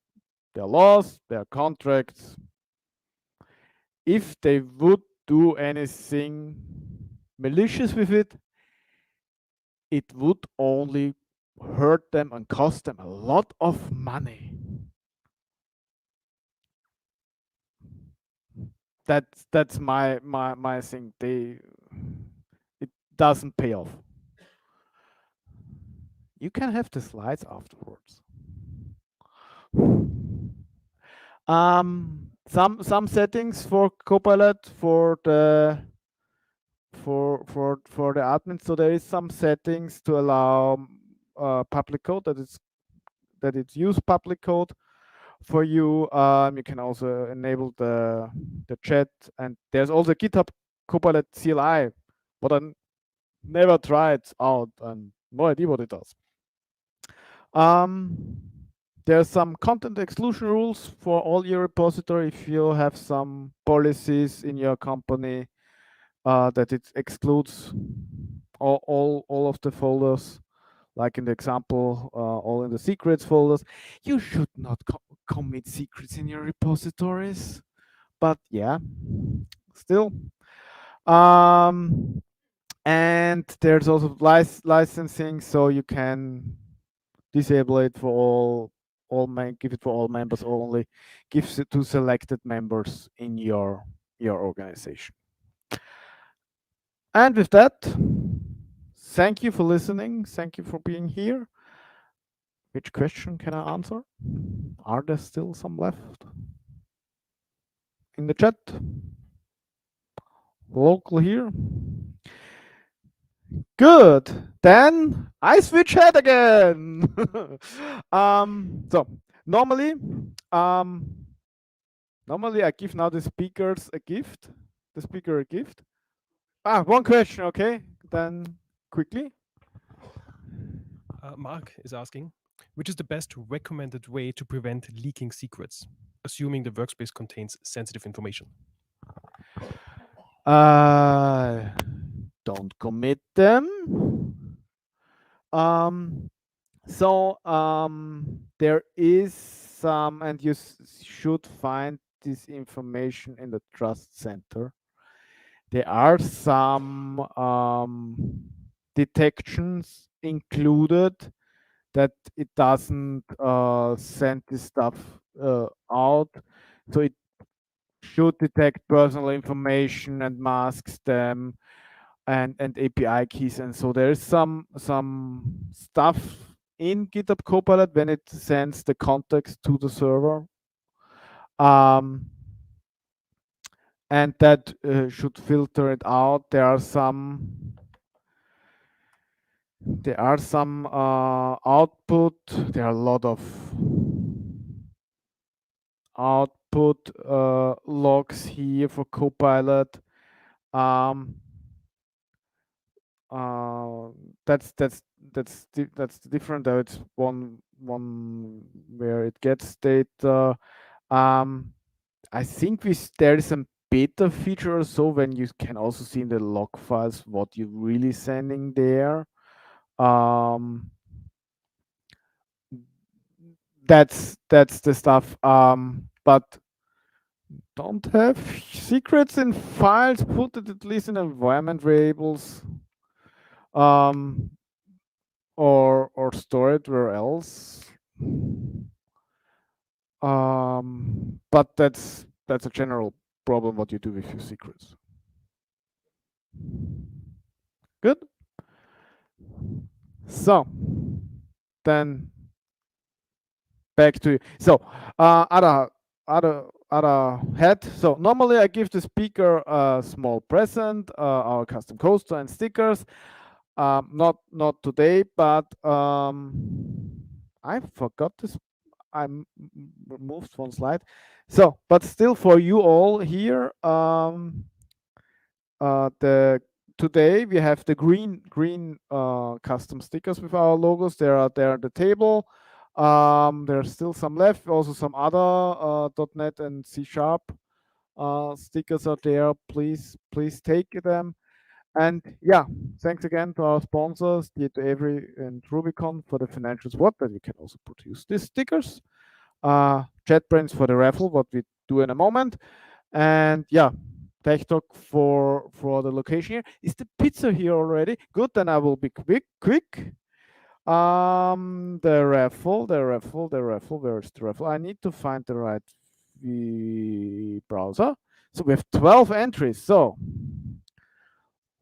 Speaker 1: there are laws, there are contracts. If they would do anything malicious with it, it would only hurt them and cost them a lot of money. That's my thing. It doesn't pay off. You can have the slides afterwards. Some settings for Copilot for the admin. So there is some settings to allow public code, that it's use public code for you. You can also enable the chat, and there's also GitHub Copilot CLI, but I never tried out and no idea what it does. There's some content exclusion rules for all your repository. If you have some policies in your company that it excludes all of the folders, like in the example, all in the secrets folders. You should not commit secrets in your repositories, but yeah, still. And there's also licensing, so you can disable it for give it for all members, or only give it to selected members in your organization. And with that, thank you for listening. Thank you for being here. Which question can I answer? Are there still some left in the chat? Local here. Good. Then I switch head again. So normally, normally I give now the speakers a gift. The speaker a gift. One question. Okay. Then quickly.
Speaker 4: Mark is asking, which is the best recommended way to prevent leaking secrets, assuming the workspace contains sensitive information?
Speaker 1: Don't commit them. There is some, and you should find this information in the Trust Center. There are some detections included that it doesn't send this stuff out. So it should detect personal information and masks them and API keys. And so there is some stuff in GitHub Copilot when it sends the context to the server. And that should filter it out. There are some output. There are a lot of output logs here for Copilot. That's different. It's one where it gets data. I think there is some beta feature or so when you can also see in the log files what you're really sending there. That's the stuff. But don't have secrets in files. Put it at least in environment variables. Or store it where else. But that's a general problem what you do with your secrets. Good. So then back to you. So other head. So normally I give the speaker a small present, our custom coaster and stickers. Not today, but I forgot this. I removed one slide. So, but still for you all here, today we have the green custom stickers with our logos. They are there on the table. There are still some left. Also some other .NET and C# stickers are there. Please take them. And yeah, thanks again to our sponsors, Avery and Rubicon, for the financial support that we can also produce these stickers. JetBrains for the raffle, what we do in a moment. And yeah, TechTalk for the location here. Is the pizza here already? Good, then I will be quick. The raffle. Where is the raffle? I need to find the right browser. So we have 12 entries. So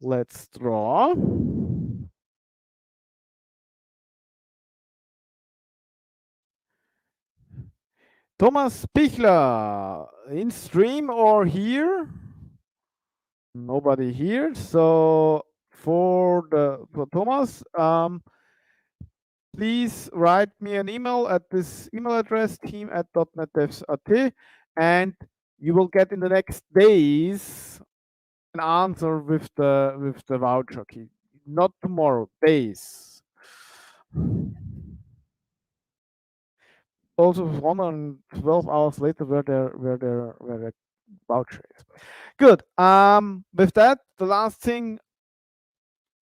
Speaker 1: let's draw. Thomas Pichler, in stream or here? Nobody here. So for Thomas, please write me an email at this email address, team@DotNetDevs.at, and you will get in the next days an answer with the voucher key. Not tomorrow, days. Also 112 hours later where the voucher is. Good. With that, the last thing,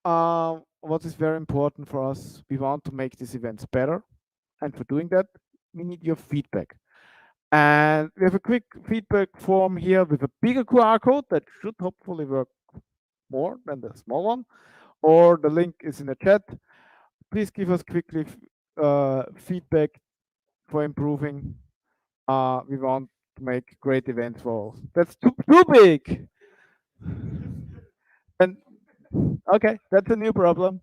Speaker 1: what is very important for us, we want to make these events better. And for doing that, we need your feedback. And we have a quick feedback form here with a bigger QR code that should hopefully work more than the small one. Or the link is in the chat. Please give us quickly feedback for improving. We want to make great events for all. That's too big. And okay, that's a new problem.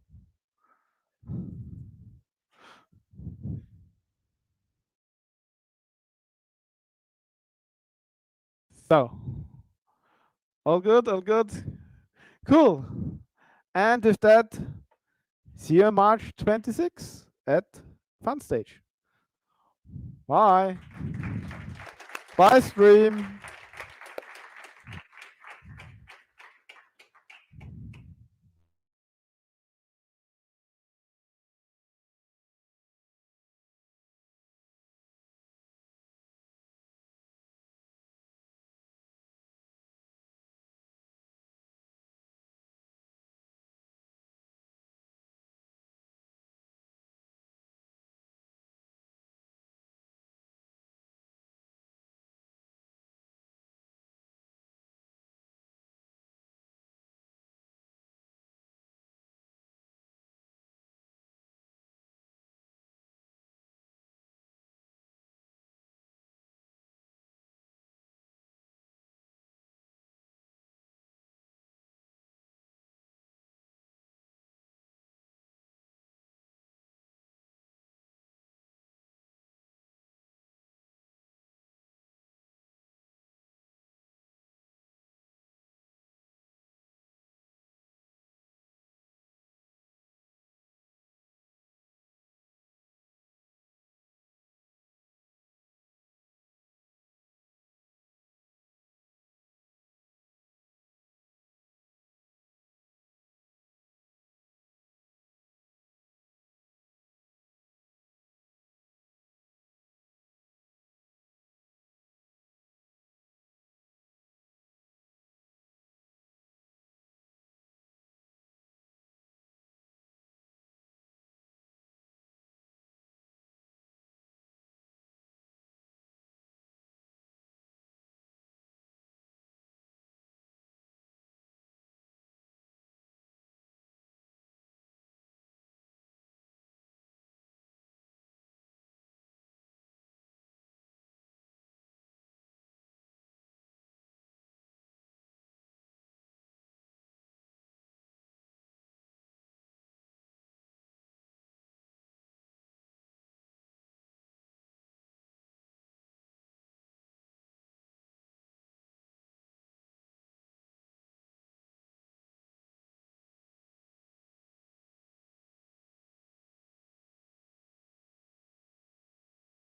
Speaker 1: So, all good, all good. Cool. And with that, see you on March 26th at Fun Stage. Bye. Bye, stream.